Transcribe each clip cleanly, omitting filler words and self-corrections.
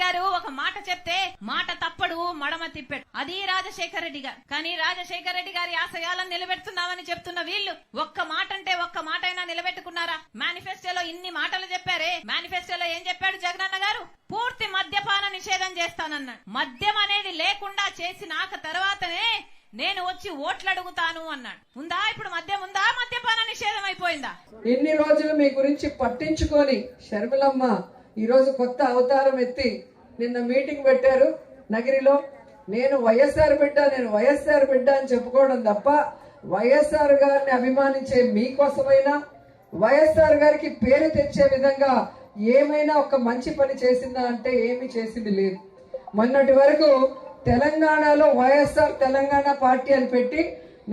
గారు ఒక మాట చెప్తే మాట తప్పడు మడమ తిప్పాడు. అది రాజశేఖర రెడ్డి గారు. కానీ రాజశేఖర రెడ్డి గారి ఆశయాలను నిలబెడుతున్నామని చెప్తున్న వీళ్ళు ఒక్క మాట అంటే ఒక్క మాట అయినా నిలబెట్టుకున్నారా? మేనిఫెస్టోలో ఇన్ని మాటలు చెప్పారే, మేనిఫెస్టోలో ఏం చెప్పాడు జగనన్న గారు? పూర్తి మద్యపాన నిషేధం చేస్తానన్నాడు. మద్యం అనేది లేకుండా చేసినాక తర్వాతనే నేను వచ్చి ఓట్లు అడుగుతాను అన్నాడు. ఉందా ఇప్పుడు మద్యం ఉందా? మద్యపాన నిషేధం అయిపోయిందా? ఇన్ని రోజులు మీ గురించి పట్టించుకొని షర్మిలమ్మ ఈ రోజు కొత్త అవతారం ఎత్తి నిన్న మీటింగ్ పెట్టారు నగిరిలో. నేను వైఎస్ఆర్ బిడ్డ అని చెప్పుకోవడం తప్ప వైఎస్ఆర్ గారిని అభిమానించే మీకోసమైనా వైఎస్ఆర్ గారికి పేరు తెచ్చే విధంగా ఏమైనా ఒక మంచి పని చేసిందా అంటే ఏమీ చేసింది లేదు. మొన్నటి వరకు తెలంగాణలో వైఎస్ఆర్ తెలంగాణ పార్టీ అని పెట్టి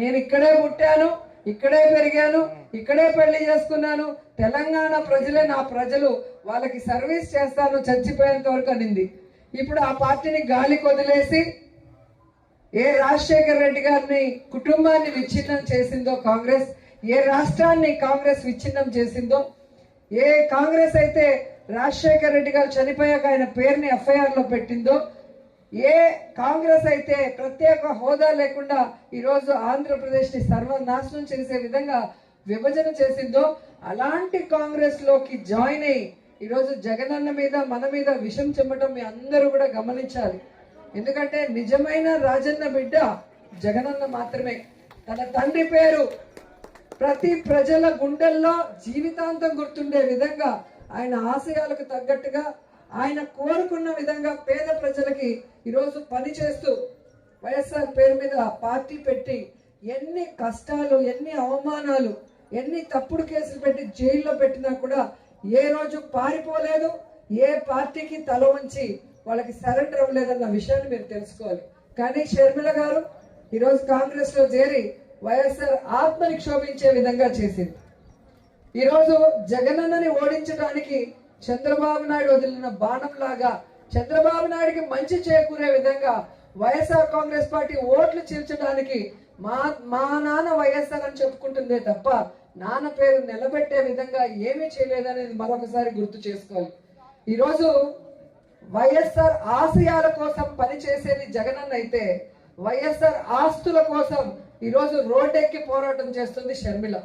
నేను ఇక్కడే పుట్టాను, ఇక్కడే పెరిగాను, ఇక్కడే పెళ్లి చేసుకున్నాను, తెలంగాణ ప్రజలే నా ప్రజలు, వాళ్ళకి సర్వీస్ చేస్తాను చచ్చిపోయేంత వరకు అనింది. ఇప్పుడు ఆ పార్టీని గాలికి వదిలేసి ఏ రాజశేఖర రెడ్డి గారిని కుటుంబాన్ని విచ్ఛిన్నం చేసిందో కాంగ్రెస్, ఏ రాష్ట్రాన్ని కాంగ్రెస్ విచ్ఛిన్నం చేసిందో, ఏ కాంగ్రెస్ అయితే రాజశేఖర రెడ్డి గారు చనిపోయాక ఆయన పేరుని ఎఫ్ఐఆర్ లో పెట్టిందో, ఏ కాంగ్రెస్ అయితే ప్రత్యేక హోదా లేకుండా ఈరోజు ఆంధ్రప్రదేశ్ ని సర్వనాశనం చేసే విధంగా విభజన చేసిందో అలాంటి కాంగ్రెస్ లోకి జాయిన్ అయ్యి ఈరోజు జగనన్న మీద మన మీద విషం చెమ్మటం మీ అందరూ కూడా గమనించాలి. ఎందుకంటే నిజమైన రాజన్న బిడ్డ జగనన్న మాత్రమే. తన తండ్రి పేరు ప్రతి ప్రజల గుండెల్లో జీవితాంతం గుర్తుండే విధంగా ఆయన ఆశయాలకు తగ్గట్టుగా ఆయన కోరుకున్న విధంగా పేద ప్రజలకి ఈరోజు పనిచేస్తూ వైఎస్ఆర్ పేరు మీద పార్టీ పెట్టి ఎన్ని కష్టాలు, ఎన్ని అవమానాలు, ఎన్ని తప్పుడు కేసులు పెట్టి జైల్లో పెట్టినా కూడా ఏ రోజు పారిపోలేదు, ఏ పార్టీకి తల వంచి వాళ్ళకి సరెండర్ అవ్వలేదన్న విషయాన్ని మీరు తెలుసుకోవాలి. కానీ షర్మిల గారు ఈరోజు కాంగ్రెస్ లో చేరి వైఎస్ఆర్ ఆత్మని క్షోభించే విధంగా చేసింది. ఈరోజు జగనన్నని ఓడించడానికి చంద్రబాబు నాయుడు వదిలిన బాణం లాగా చంద్రబాబు నాయుడికి మంచి చేకూరే విధంగా వైఎస్ఆర్ కాంగ్రెస్ పార్టీ ఓట్లు చీల్చడానికి మా నాన్న వైఎస్ఆర్ అని చెప్పుకుంటుందే తప్ప నాన్న పేరు నిలబెట్టే విధంగా ఏమీ చేయలేదనేది మరొకసారి గుర్తు చేసుకోవాలి. ఈరోజు వైఎస్ఆర్ ఆశయాల కోసం పనిచేసేది జగనన్న అయితే వైఎస్ఆర్ ఆస్తుల కోసం ఈరోజు రోడ్డెక్కి పోరాటం చేస్తుంది షర్మిల.